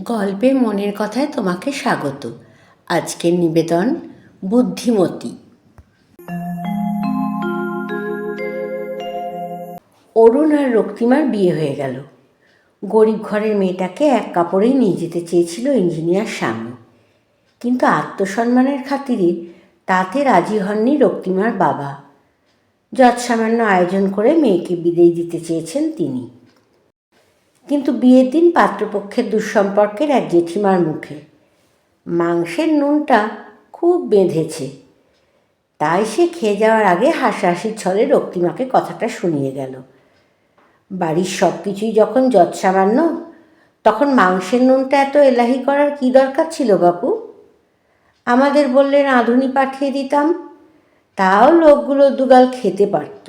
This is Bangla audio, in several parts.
গল্পে মনের কথায় তোমাকে স্বাগত। আজকের নিবেদন বুদ্ধিমতী। অরুণ আর রক্তিমার বিয়ে হয়ে গেল। গরিব ঘরের মেয়েটাকে এক কাপড়েই নিয়ে যেতে চেয়েছিল ইঞ্জিনিয়ার স্বামী, কিন্তু আত্মসম্মানের খাতিরে তাতে রাজি হননি রক্তিমার বাবা। যৎসামান্য আয়োজন করে মেয়েকে বিদেয় দিতে চেয়েছেন তিনি। কিন্তু বিয়ের দিন পাত্রপক্ষের দুঃসম্পর্কের এক জেঠিমার মুখে মাংসের নুনটা খুব বেঁধেছে, তাই সে খেয়ে যাওয়ার আগে হাসাহাসির ছলে রক্তিমাকে কথাটা শুনিয়ে গেল। বাড়ির সব কিছুই যখন যৎসামান্য, তখন মাংসের নুনটা এত এলাহি করার কী দরকার ছিল বাপু? আমাদের বললে রাঁধুনি পাঠিয়ে দিতাম, তাও লোকগুলো দুগাল খেতে পারত।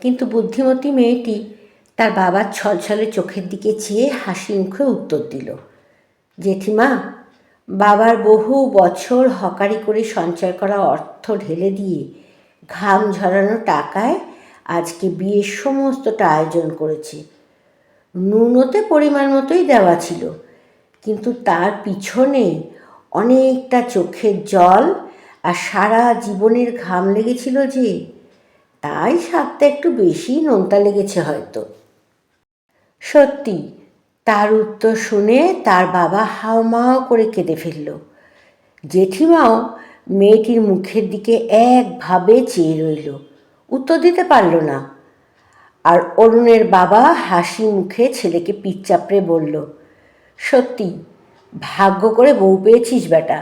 কিন্তু বুদ্ধিমতী মেয়েটি তার বাবার ছলছলে চোখের দিকে চেয়ে হাসি মুখে উত্তর দিল, জেঠিমা, বাবার বহু বছর হকারি করে সঞ্চয় করা অর্থ ঢেলে দিয়ে ঘাম ঝরানো টাকায় আজকে বিয়ের সমস্তটা আয়োজন করেছে। নুনতে পরিমাণ মতোই দেওয়া ছিল, কিন্তু তার পিছনে অনেকটা চোখের জল আর সারা জীবনের ঘাম লেগেছিল যে, তাই স্বাদটা একটু বেশি নোনতা লেগেছে হয়তো। সত্যি, তার উত্তর শুনে তার বাবা হাউমাউ করে কেঁদে ফেলল। জেঠিমাও মেয়েটির মুখের দিকে একভাবে চেয়ে রইল, উত্তর দিতে পারল না। আর অরুণের বাবা হাসি মুখে ছেলেকে পিঠ চাপড়ে বলল, সত্যি ভাগ্য করে বউ পেয়েছিস বেটা।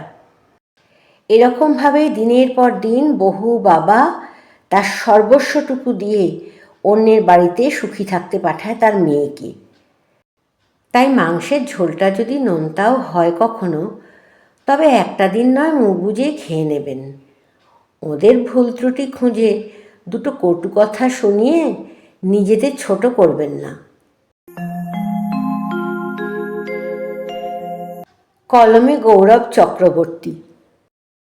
এরকমভাবেই দিনের পর দিন বহু বাবা তার সর্বস্বটুকু দিয়ে অন্যের বাড়িতে সুখী থাকতে পাঠায় তার মেয়েকে। তাই মাংসের ঝোলটা যদি নোনতাও হয় কখনো, তবে একটা দিন নয় মুখ বুজে খেয়ে নেবেন। ওদের ভুল ত্রুটি খুঁজে দুটো কটু কথা শুনিয়ে নিজেদের ছোট করবেন না। কলমে গৌরব চক্রবর্তী।